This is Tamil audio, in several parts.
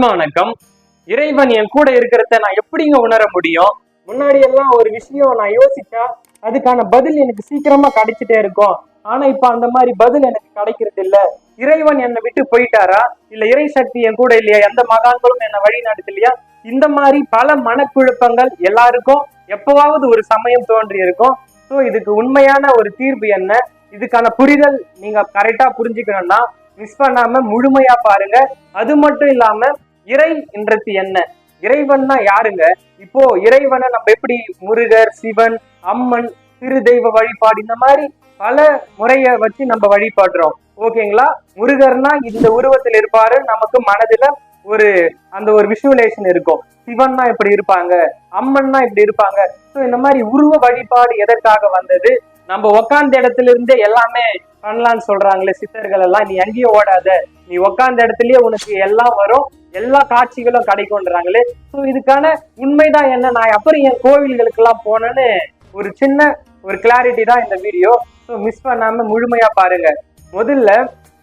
ஆத்மா வணக்கம். இறைவன் என் கூட இருக்கிறத நான் எப்படிங்க உணர முடியும்? முன்னாடி எல்லாம் ஒரு விஷயம் நான் யோசிச்சா அதுக்கான பதில் எனக்கு சீக்கிரமா கிடைச்சிட்டே இருக்கும். ஆனா இப்ப அந்த மாதிரி பதில் எனக்கு கிடைக்கிறது இல்ல. இறைவன் என்னை விட்டு போயிட்டாரா, இல்ல இறை சக்தி என் கூட இல்லையா, எந்த மகான்களும் என்னை வழி நடத்தலையா? இந்த மாதிரி பல மனக்குழப்பங்கள் எல்லாருக்கும் எப்பவாவது ஒரு சமயம் தோன்றி இருக்கும். ஸோ இதுக்கு உண்மையான ஒரு தீர்வு என்ன, இதுக்கான புரிதல் நீங்க கரெக்டா புரிஞ்சுக்கணும்னா மிஸ் பண்ணாம முழுமையா பாருங்க. அது மட்டும் இல்லாம இறை என்றது என்ன, இறைவன்னா யாருங்க? இப்போ இறைவனை நம்ம எப்படி முருகர், சிவன், அம்மன், திரு தெய்வ வழிபாடு இந்த மாதிரி பல முறைய வச்சு நம்ம வழிபாடுறோம். ஓகேங்களா? முருகர்னா இந்த உருவத்தில் இருப்பாரு, நமக்கு மனதுல ஒரு அந்த ஒரு விஷுவலேஷன் இருக்கும். சிவன்னா இப்படி இருப்பாங்க, அம்மன்னா இப்படி இருப்பாங்க. ஸோ இந்த மாதிரி உருவ வழிபாடு எதற்காக வந்தது? நம்ம உக்காந்த இடத்துல இருந்தே எல்லாமே பண்ணலான்னு சொல்றாங்களே சித்தர்கள் எல்லாம். நீ எங்கேயும் ஓடாத, நீ உக்காந்த இடத்துலயே உனக்கு எல்லாம் வரும், எல்லா காட்சிகளும் கிடைக்கும்ன்றாங்களே. ஸோ இதுக்கான உண்மைதான் என்ன, நான் அப்புறம் என் கோவில்களுக்கு எல்லாம் போனேன்னு ஒரு சின்ன ஒரு கிளாரிட்டி தான் இந்த வீடியோ. ஸோ மிஸ் பண்ணாம முழுமையா பாருங்க. முதல்ல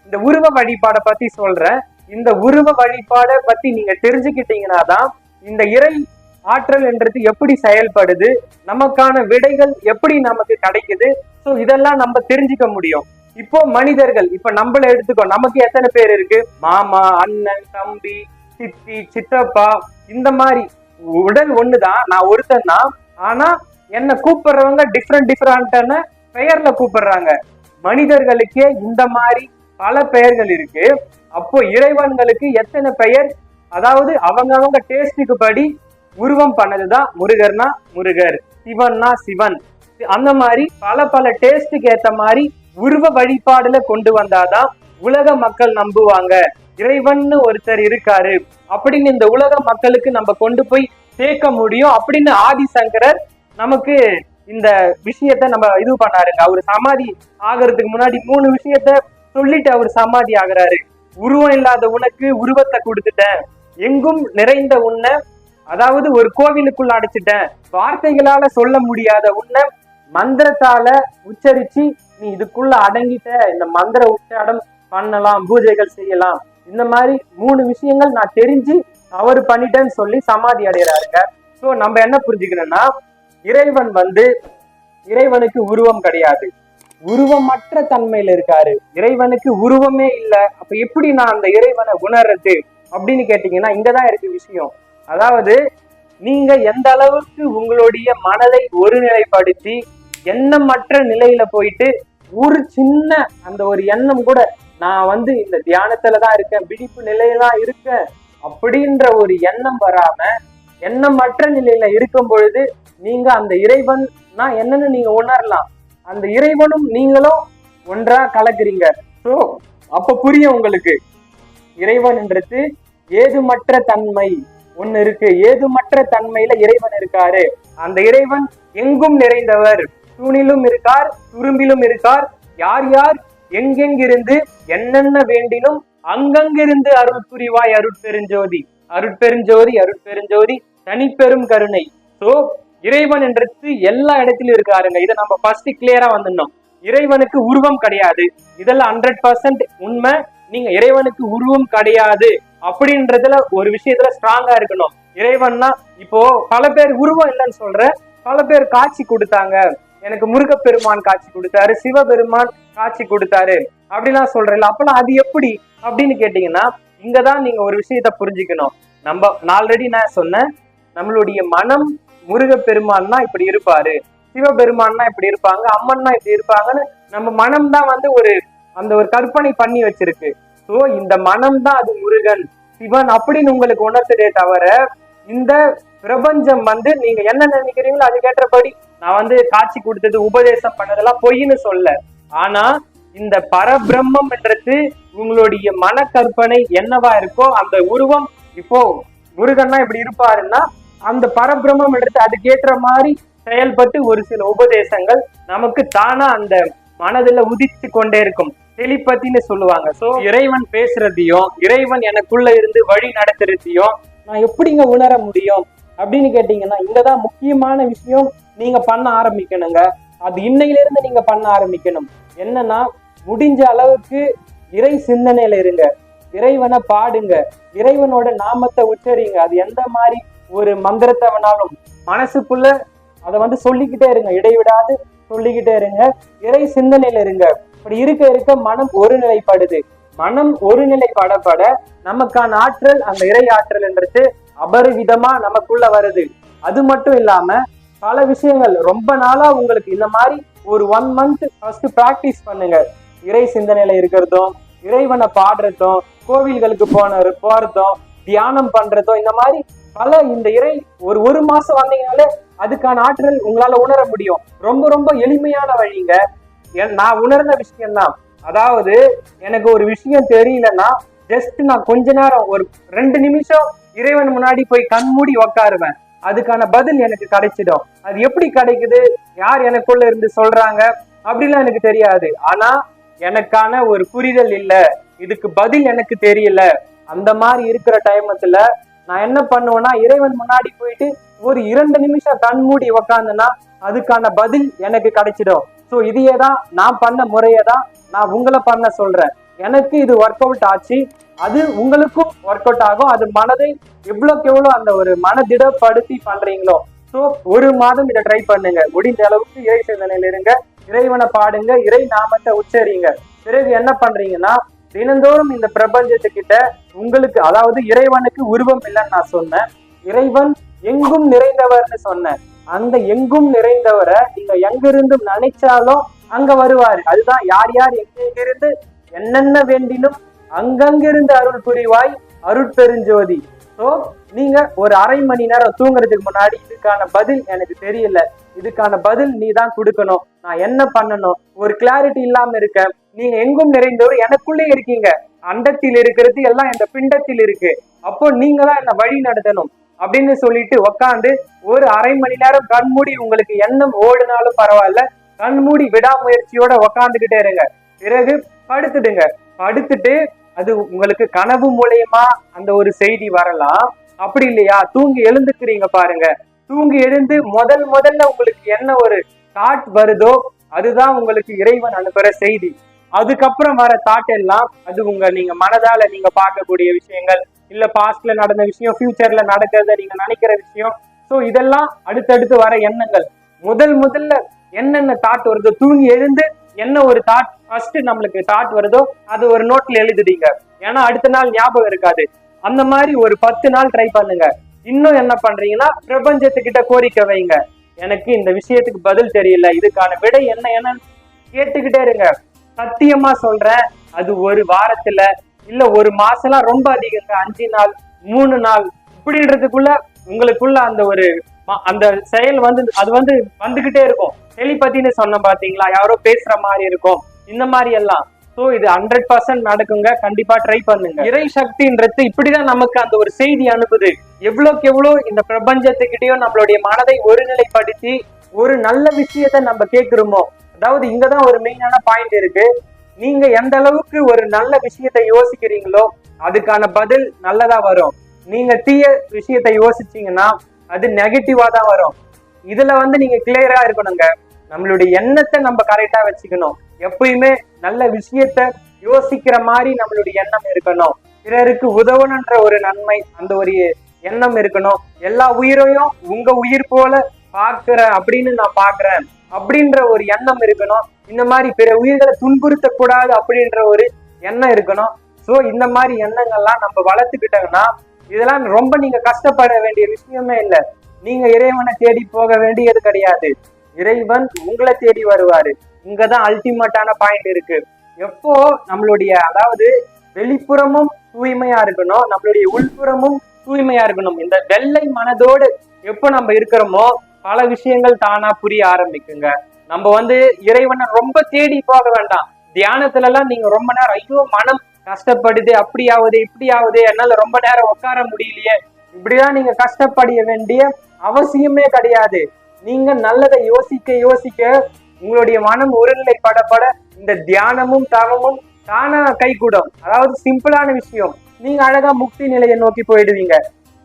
இந்த உருவ வழிபாடை பத்தி சொல்றேன். இந்த உருவ வழிபாடை பத்தி நீங்க தெரிஞ்சுக்கிட்டீங்கன்னா தான் இந்த இறை ஆற்றல் என்றது எப்படி செயல்படுது, நமக்கான விடைகள் எப்படி நமக்கு கிடைக்குது, ஸோ இதெல்லாம் நம்ம தெரிஞ்சுக்க முடியும். இப்போ மனிதர்கள், இப்ப நம்மள எடுத்துக்கோ, நமக்கு எத்தனை பேர் இருக்கு? மாமா, அண்ணன், தம்பி, சித்தி, சித்தப்பா, இந்த மாதிரி உடல் ஒண்ணுதான், நான் ஒருத்தன் தான். ஆனா என்ன கூப்பிடுறவங்க டிஃப்ரெண்டான பெயர்ல கூப்பிடுறாங்க. மனிதர்களுக்கே இந்த மாதிரி பல பெயர்கள் இருக்கு. அப்போ இறைவன்களுக்கு எத்தனை பெயர்? அதாவது அவங்க டேஸ்டுக்கு படி உருவம் பண்ணதுதான் முருகர்னா முருகர், சிவன்னா சிவன். அந்த மாதிரி பல டேஸ்டுக்கு ஏத்த மாதிரி உருவ வழிபாடுல கொண்டு வந்தாதான் உலக மக்கள் நம்புவாங்க இறைவன்னு ஒருத்தர் இருக்காரு அப்படின்னு. இந்த உலக மக்களுக்கு நம்ம கொண்டு போய் சேர்க்க முடியும் அப்படின்னு ஆதிசங்கரர் நமக்கு இந்த விஷயத்த நம்ம இது பண்ணாருங்க. அவரு சமாதி ஆகிறதுக்கு முன்னாடி 3 விஷயத்த சொல்லிட்டு அவர் சமாதி ஆகிறாரு. உருவம் இல்லாத உனக்கு உருவத்தை கொடுத்துட்டேன், எங்கும் நிறைந்த உன்னை, அதாவது ஒரு கோவிலுக்குள்ள அடைச்சிட்டேன், வார்த்தைகளால சொல்ல முடியாத உன்னை மந்திரத்தால உச்சரிச்சு நீ இதுக்குள்ள அடங்கிட்ட, இந்த மந்திர உச்சாடம் பண்ணலாம், பூஜைகள் செய்யலாம், இந்த மாதிரி 3 விஷயங்கள் நான் தெரிஞ்சு அவர் பண்ணிட்டேன்னு சொல்லி சமாதி அடைகிறாருங்க. ஸோ நம்ம என்ன புரிஞ்சுக்கணும்னா, இறைவனுக்கு உருவம் கிடையாது, உருவமற்ற தன்மையில இருக்காரு. இறைவனுக்கு உருவமே இல்லை. அப்ப எப்படி நான் அந்த இறைவனை உணர்றது அப்படின்னு கேட்டீங்கன்னா, இங்கதான் இருக்கு விஷயம். அதாவது நீங்க எந்த அளவுக்கு உங்களுடைய மனதை ஒருநிலைப்படுத்தி எண்ணமற்ற நிலையில போயிட்டு ஒரு சின்ன அந்த ஒரு எண்ணம் கூட நான் இந்த தியானத்துலதான் இருக்கேன், விழிப்பு நிலையதான் இருக்கேன் அப்படின்ற ஒரு எண்ணம் வராம எண்ணமற்ற நிலையில இருக்கும் பொழுது நீங்க அந்த இறைவன் நான் என்னன்னு நீங்க உணரலாம். அந்த இறைவனும் நீங்களும் ஒன்றா கலக்குறீங்க. ஸோ அப்ப புரியும் உங்களுக்கு, இறைவன்ன்றது ஏதுமற்ற தன்மை ஒண்ணு இருக்கு. ஏதுமற்ற தன்மையில இறைவன் இருக்காரு. அந்த இறைவன் எங்கும் நிறைந்தவர், தூணிலும் இருக்கார், துரும்பிலும் இருக்கார். யார் யார் எங்கெங்கிருந்து என்னென்ன வேண்டினும் அங்கங்கிருந்து அருள் புரிவாய் அருட்பெருஞ்சோதி, அருட்பெருஞ்சோதி, அருட்பெருஞ்சோதி, தனிப்பெரும் கருணை. சோ இறைவன் என்றது எல்லா இடத்திலும் இருக்காருங்க. இதை நம்ம ஃபர்ஸ்ட் கிளியரா வந்துடணும். இறைவனுக்கு உருவம் கிடையாது, இதெல்லாம் 100% உண்மை. நீங்க இறைவனுக்கு உருவம் கிடையாது அப்படின்றதுல ஒரு விஷயத்துல ஸ்ட்ராங்கா இருக்கணும். இறைவன்னா இப்போ பல பேர் உருவம் இல்லைன்னு சொல்ற, பல பேர் காட்சி கொடுத்தாங்க, எனக்கு முருகப்பெருமான் காட்சி கொடுத்தாரு, சிவபெருமான் காட்சி கொடுத்தாரு அப்படிலாம் சொல்றேன். அப்பெல்லாம் அது எப்படி அப்படின்னு கேட்டீங்கன்னா, இங்கதான் நீங்க ஒரு விஷயத்த புரிஞ்சுக்கணும். நம்ம ஆல்ரெடி நான் சொன்னேன், நம்மளுடைய மனம் முருகப்பெருமான்னா இப்படி இருப்பாரு, சிவபெருமான்னா இப்படி இருப்பாங்க, அம்மன்னா இப்படி இருப்பாங்கன்னு நம்ம மனம் தான் அந்த ஒரு கற்பனை பண்ணி வச்சிருக்கு. சோ இந்த மனம் தான் அது முருகன், சிவன் அப்படின்னு உங்களுக்கு உணர்த்ததே தவிர, இந்த பிரபஞ்சம் நீங்க என்ன நினைக்கிறீங்களோ அதுக்கேற்றபடி நான் காட்சி கொடுத்தது, உபதேசம் பண்ணதெல்லாம் பொய்ன்னு சொல்ல. ஆனா இந்த பரபிரம்மம் என்றது உங்களுடைய மன கற்பனை என்னவா இருக்கோ அந்த உருவம். இப்போ முருகன்னா இப்படி இருப்பாருன்னா அந்த பரபிரம்மம் எடுத்து அதுக்கேற்ற மாதிரி செயல்பட்டு ஒரு சில உபதேசங்கள் நமக்கு தானா அந்த மனதுல உதிச்சு கொண்டே இருக்கும். டெலிபதின்னு சொல்லுவாங்க. சோ இறைவன் பேசுறதையும் இறைவன் எனக்குள்ள இருந்து வழி நடத்துறதையும் நான் எப்படிங்க உணர முடியும் அப்படின்னு கேட்டீங்கன்னா, இங்கதான் முக்கியமான விஷயம் நீங்க பண்ண ஆரம்பிக்கணுங்க. அது இன்னையில இருந்து நீங்க பண்ண ஆரம்பிக்கணும். என்னன்னா, முடிஞ்ச அளவுக்கு இறை சிந்தனையில இருங்க. இறைவனை பாடுங்க, இறைவனோட நாமத்தை உச்சரிங்க. அது எந்த மாதிரி ஒரு மந்திரத்தை வேணாலும் மனசுக்குள்ள அதை சொல்லிக்கிட்டே இருங்க, இடைவிடாது சொல்லிக்கிட்டே இருங்க. இறை சிந்தனையில இருங்க. இப்படி இருக்க இருக்க மனம் ஒருநிலைப்படுது. மனம் ஒருநிலைப்படப்பட நமக்கான ஆற்றல், அந்த இறை ஆற்றல் என்றது அபரிவிதமா நமக்குள்ள வருது. அது மட்டும் இல்லாம பல விஷயங்கள் ரொம்ப நாளா உங்களுக்கு இந்த மாதிரி ஒரு 1 month ஃபர்ஸ்ட் பிராக்டிஸ் பண்ணுங்க. இறை சிந்தனையில இருக்கிறதும், இறைவனை பாடுறதும், கோவில்களுக்கு போறதும், தியானம் பண்றதும், இந்த மாதிரி பல இந்த இறை ஒரு மாசம் வந்தீங்கனாலே அதுக்கான ஆற்றல் உங்களால உணர முடியும். ரொம்ப ரொம்ப எளிமையான வழிங்க. நான் உணர்ந்த விஷயம் தான். அதாவது எனக்கு ஒரு விஷயம் தெரியலன்னா ஜஸ்ட் நான் கொஞ்ச நேரம் ஒரு 2 நிமிஷம் இறைவன் முன்னாடி போய் கண்மூடி உக்காருவேன். அதுக்கான பதில் எனக்கு கிடைச்சிடும். அது எப்படி கிடைக்குது, யார் எனக்குள்ள இருந்து சொல்றாங்க அப்படிலாம் எனக்கு தெரியாது. ஆனா எனக்கான ஒரு புரிதல் இல்ல, இதுக்கு பதில் எனக்கு தெரியல. அந்த மாதிரி இருக்கிற டைமத்துல நான் என்ன பண்ணுவேன்னா, இறைவன் முன்னாடி போயிட்டு ஒரு 2 நிமிஷம் கண்மூடி உக்காந்துன்னா அதுக்கான பதில் எனக்கு கிடைச்சிடும். ஸோ இதையே தான் நான் பண்ண முறையை தான் நான் உங்களை பண்ண சொல்றேன். எனக்கு இது ஒர்க் அவுட் ஆச்சு, அது உங்களுக்கும் ஒர்க் அவுட் ஆகும். அது மனதை எவ்வளோக்கு எவ்வளோ அந்த ஒரு மனதிடப்படுத்தி பண்றீங்களோ. ஸோ 1 மாதம் இதை ட்ரை பண்ணுங்க. முடிந்த அளவுக்கு இறை சிந்தனையில இருங்க, இறைவனை பாடுங்க, இறை நாமத்தை உச்சரிங்க. பிறகு என்ன பண்றீங்கன்னா, தினந்தோறும் இந்த பிரபஞ்சத்துக்கிட்ட உங்களுக்கு, அதாவது இறைவனுக்கு உருவம் இல்லைன்னு நான் சொன்னேன், இறைவன் எங்கும் நிறைந்தவர்னு சொன்னேன். அந்த எங்கும் நிறைந்தவரை நீங்க எங்கிருந்து நினைச்சாலும் அங்க வருவாரு. அதுதான் யார் யார் எங்கிருந்து என்னென்ன வேண்டினும் அங்கங்கிருந்து அருள் புரிவாய் அருட்பெருஞ்சோதி. ஸோ நீங்க ஒரு 1/2 மணி நேரம் தூங்குறதுக்கு முன்னாடி இதுக்கான பதில் எனக்கு தெரியல, இதுக்கான பதில் நீ தான் கொடுக்கணும், நான் என்ன பண்ணணும், ஒரு கிளாரிட்டி இல்லாம இருக்க, நீங்க எங்கும் நிறைந்தவர் எனக்குள்ளே இருக்கீங்க, அண்டத்தில் இருக்கிறது எல்லாம் இந்த பிண்டத்தில் இருக்கு, அப்போ நீங்க தான் என்ன வழி நடத்தணும் அப்படின்னு சொல்லிட்டு உக்காந்து ஒரு 1/2 மணி நேரம் கண்மூடி, உங்களுக்கு எண்ணம் ஓடுனாலும் பரவாயில்ல, கண்மூடி விடாமுயற்சியோட உக்காந்துக்கிட்டே இருங்க. பிறகு படுத்துடுங்க. படுத்துட்டு அது உங்களுக்கு கனவு மூலயமா அந்த ஒரு செய்தி வரலாம். அப்படி இல்லையா, தூங்கி எழுந்துக்கிறீங்க பாருங்க, தூங்கி எழுந்து முதல்ல உங்களுக்கு என்ன ஒரு தாட் வருதோ அதுதான் உங்களுக்கு இறைவன் அனுப்புற செய்தி. அதுக்கப்புறம் வர தாட் எல்லாம் அது நீங்க மனதால நீங்க பார்க்கக்கூடிய விஷயங்கள், இல்ல பாஸ்ட்ல நடந்த விஷயம், ஃபியூச்சர்ல நடக்கிறத நீங்க நினைக்கிற விஷயம். ஸோ இதெல்லாம் அடுத்தடுத்து வர எண்ணங்கள். முதல்ல என்னென்ன தாட் வருதோ, தூங்கி எழுந்து என்ன ஒரு தாட் ஃபர்ஸ்ட் நம்மளுக்கு தாட் வருதோ அது ஒரு நோட்ல எழுதிடுங்க. ஏன்னா அடுத்த நாள் ஞாபகம் இருக்காது. அந்த மாதிரி ஒரு 10 நாள் ட்ரை பண்ணுங்க. இன்னும் என்ன பண்றீங்கன்னா, பிரபஞ்சத்துக்கிட்ட கோரிக்கை வைங்க, எனக்கு இந்த விஷயத்துக்கு பதில் தெரியல, இதுக்கான விடை என்ன கேட்டுக்கிட்டே இருங்க. சத்தியமா சொல்றேன், அது ஒரு வாரத்துல இல்ல ஒரு மாசம்லாம் ரொம்ப அதிகங்க. 5 நாள் 3 நாள் இப்படின்றதுக்குள்ள உங்களுக்குள்ள அந்த ஒரு அந்த செயல் அது வந்துகிட்டே இருக்கும். டெலிபதின்னு சொன்ன பாத்தீங்களா, யாரோ பேசுற மாதிரி இருக்கும், இந்த மாதிரி எல்லாம். ஸோ இது 100% நடக்குங்க. கண்டிப்பா ட்ரை பண்ணுங்க. இறை சக்தின்றது இப்படிதான் நமக்கு அந்த ஒரு செய்தி அனுப்புது. எவ்வளோக்கு எவ்வளோ இந்த பிரபஞ்சத்துக்கிட்டையும் நம்மளுடைய மனதை ஒருநிலைப்படுத்தி ஒரு நல்ல விஷயத்த நம்ம கேட்கிறோமோ, அதாவது இங்கதான் ஒரு மெயினான பாயிண்ட் இருக்கு. நீங்க எந்த அளவுக்கு ஒரு நல்ல விஷயத்த யோசிக்கிறீங்களோ அதுக்கான பதில் நல்லதா வரும். நீங்க தீய விஷயத்த யோசிச்சீங்கன்னா அது நெகட்டிவா தான் வரும். இதுல நீங்க கிளியரா இருக்கணுங்க. நம்மளுடைய எண்ணத்தை நம்ம கரெக்டா வச்சுக்கணும். எப்பயுமே நல்ல விஷயத்த யோசிக்கிற மாதிரி நம்மளுடைய எண்ணம் இருக்கணும். பிறருக்கு உதவணுன்ற ஒரு நன்மை, அந்த ஒரு எண்ணம் இருக்கணும். எல்லா உயிரையும் உங்க உயிர் போல பாக்குறேன் அப்படின்னு நான் பாக்குறேன் அப்படின்ற ஒரு எண்ணம் இருக்கணும். இந்த மாதிரி பிற உயிர்களை துன்புறுத்தக்கூடாது அப்படின்ற ஒரு எண்ணம் இருக்கணும். ஸோ இந்த மாதிரி எண்ணங்கள்லாம் நம்ம வளர்த்துக்கிட்டோம்னா இதெல்லாம் ரொம்ப நீங்க கஷ்டப்பட வேண்டிய விஷயமே இல்லை. நீங்க இறைவனை தேடி போக வேண்டியது கிடையாது. இறைவன் உங்களை தேடி வருவாரு. இங்கதான் அல்டிமேட்டான பாயிண்ட் இருக்கு. எப்போ நம்மளுடைய, அதாவது வெளிப்புறமும் தூய்மையா இருக்கணும், நம்மளுடைய உள்புறமும் தூய்மையா இருக்கணும். இந்த வெள்ளை மனதோடு எப்போ நம்ம இருக்கிறோமோ பல விஷயங்கள் தானா புரிய ஆரம்பிக்குங்க. நம்ம இறைவனை ரொம்ப தேடி போக வேண்டாம். தியானத்துல எல்லாம் நீங்க ரொம்ப நேரம் ஐயோ மனம் கஷ்டப்படுது, அப்படியாவது இப்படியாவது, என்னால ரொம்ப நேரம் உட்கார முடியலையே, இப்படிதான் நீங்க கஷ்டப்பட வேண்டிய அவசியமே கிடையாது. நீங்க நல்லதை யோசிக்க யோசிக்க உங்களுடைய மனம் ஒருநிலைப்படப்பட இந்த தியானமும் தவமும் தானா கைகூடும். அதாவது சிம்பிளான விஷயம், நீங்க அழகா முக்தி நிலையை நோக்கி போயிடுவீங்க.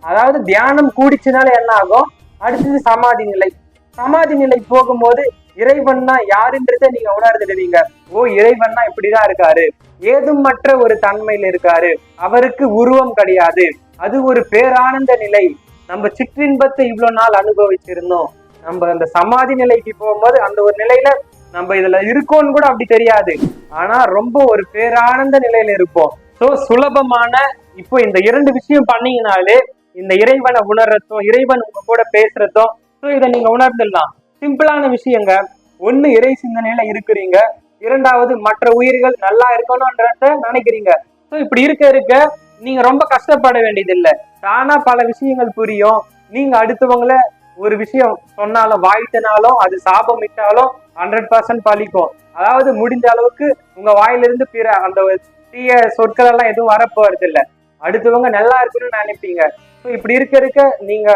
அதாவது தியானம் கூடிச்சுனால என்ன ஆகும், அடுத்தது சமாதி நிலை. சமாதி நிலை போகும்போது இறைவன்னா யாருன்றத நீங்க உணர்ந்துடுவீங்க. ஓ, இறைவன்னா இப்படிதான் இருக்காரு, ஏதுமற்ற ஒரு தன்மையில இருக்காரு, அவருக்கு உருவம் கிடையாது, அது ஒரு பேரானந்த நிலை. நம்ம சிற்றின்பத்தை இவ்வளவு நாள் அனுபவிச்சிருந்தோம், நம்ம அந்த சமாதி நிலைக்கு போகும்போது அந்த ஒரு நிலையில நம்ம இதுல இருக்கோம்னு கூட அப்படி தெரியாது, ஆனா ரொம்ப ஒரு பேரானந்த நிலையில இருப்போம். சோ சுலபமான இப்போ இந்த 2 விஷயம் பண்ணீங்கனாலே இந்த இறைவனை உணர்றதும் இறைவன் உங்க கூட பேசுறதும், சோ இதை நீங்க உணர்ந்துடலாம். சிம்பிளான விஷயங்க. ஒண்ணு, இறை சிந்தனையில இருக்கிறீங்க, இரண்டாவது மற்ற உயிர்கள் நல்லா இருக்கணும்ன்றத நினைக்கிறீங்க. சோ இப்படி இருக்க நீங்க ரொம்ப கஷ்டப்பட வேண்டியது இல்லை, தானா பல விஷயங்கள் புரியும். நீங்க அடுத்தவங்கள ஒரு விஷயம் சொன்னாலும் வாழ்த்தினாலும் அது சாபம் இட்டாலும் 100% பலிக்கும். அதாவது முடிஞ்ச அளவுக்கு உங்க வாயிலிருந்து பிற அந்த தீய சொற்கள் எல்லாம் எதுவும் வரப்போறது இல்லை, அடுத்தவங்க நல்லா இருக்கணும்னு நினைப்பீங்க. ஸோ இப்படி இருக்க நீங்க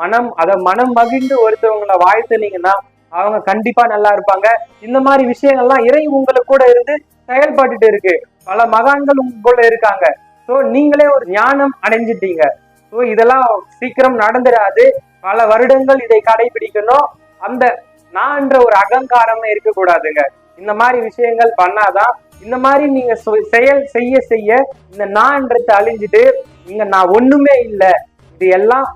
மனம் மகிழ்ந்து ஒருத்தவங்களை வாழ்த்துனீங்கன்னா அவங்க கண்டிப்பா நல்லா இருப்பாங்க. இந்த மாதிரி விஷயங்கள்லாம் இறை உங்களுக்கு கூட இருந்து செயல்பட்டுட்டு இருக்கு. பல மகான்கள் உங்களுக்குள்ள இருக்காங்க. ஸோ நீங்களே ஒரு ஞானம் அடைஞ்சிட்டீங்க. ஸோ இதெல்லாம் சீக்கிரம் நடந்துடாது, பல வருடங்கள் இதை கடைபிடிக்கணும். அந்த நான்ற ஒரு அகங்காரமே இருக்கக்கூடாதுங்க. இந்த மாதிரி விஷயங்கள் பண்ணாதான், இந்த மாதிரி நீங்க செயல் செய்ய செய்ய இந்த நான்றது அழிஞ்சிட்டு இங்க நான் ஒண்ணுமே இல்லை, இது எல்லாம்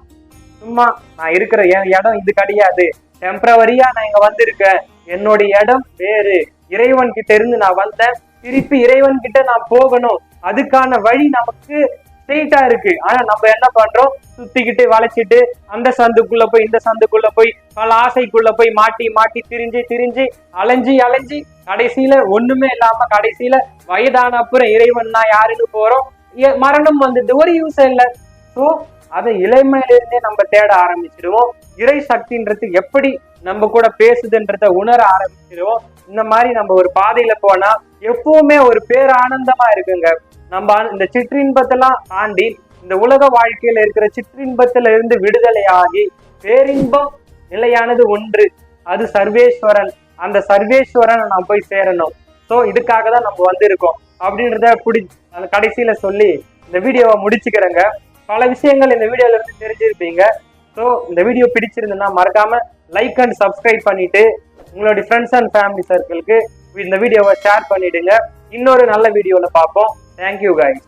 சும்மா, நான் இருக்கிற என் இடம் இது கிடையாது, டெம்பரவரியா நான் இங்க வந்திருக்கேன், என்னுடைய இடம் வேறு, இறைவன் கிட்ட இருந்து நான் வந்தேன், திருப்பி இறைவன் கிட்ட நான் போகணும், அதுக்கான வழி நமக்கு ஸ்ட்ரெயிட்டா இருக்கு. ஆனா நம்ம என்ன பண்றோம், சுத்திக்கிட்டு வளைச்சிட்டு அந்த சந்துக்குள்ள போய் இந்த சந்துக்குள்ள போய் பல ஆசைக்குள்ள போய் மாட்டி மாட்டி திரிஞ்சு அலைஞ்சி கடைசியில ஒண்ணுமே இல்லாம கடைசியில வயதான அப்புறம் இறைவன் நான் யாருன்னு போறோம், மரணம் வந்துட்டு ஒரு யூஸ் இல்லை. ஸோ அதை இளமையிலிருந்தே நம்ம தேட ஆரம்பிச்சிடுவோம். இறை சக்தின்றது எப்படி நம்ம கூட பேசுதுன்றத உணர ஆரம்பிச்சிடுவோம். இந்த மாதிரி நம்ம ஒரு பாதையில போனா எப்பவுமே ஒரு பேரானந்தமா இருக்குங்க. நம்ம இந்த சிற்றின்பத்தெல்லாம் தாண்டி இந்த உலக வாழ்க்கையில இருக்கிற சிற்றின்பத்துல இருந்து விடுதலை ஆகி பேரின்பம் நிலையானது ஒன்று, அது சர்வேஸ்வரன். அந்த சர்வேஸ்வரனை நாம் போய் சேரணும். ஸோ இதுக்காக தான் நம்ம வந்திருக்கோம் அப்படின்றத கடைசியில சொல்லி இந்த வீடியோவை முடிச்சுக்கிறேங்க. பல விஷயங்கள் இந்த வீடியோல இருந்து தெரிஞ்சிருப்பீங்க. ஸோ இந்த வீடியோ பிடிச்சிருந்ததுன்னா மறக்காம லைக் அண்ட் சப்ஸ்கிரைப் பண்ணிட்டு உங்களுடைய ஃப்ரெண்ட்ஸ் அண்ட் ஃபேமிலி சர்க்கிளுக்கு இந்த வீடியோவை ஷேர் பண்ணிடுங்க. இன்னொரு நல்ல வீடியோல பார்ப்போம். Thank you guys.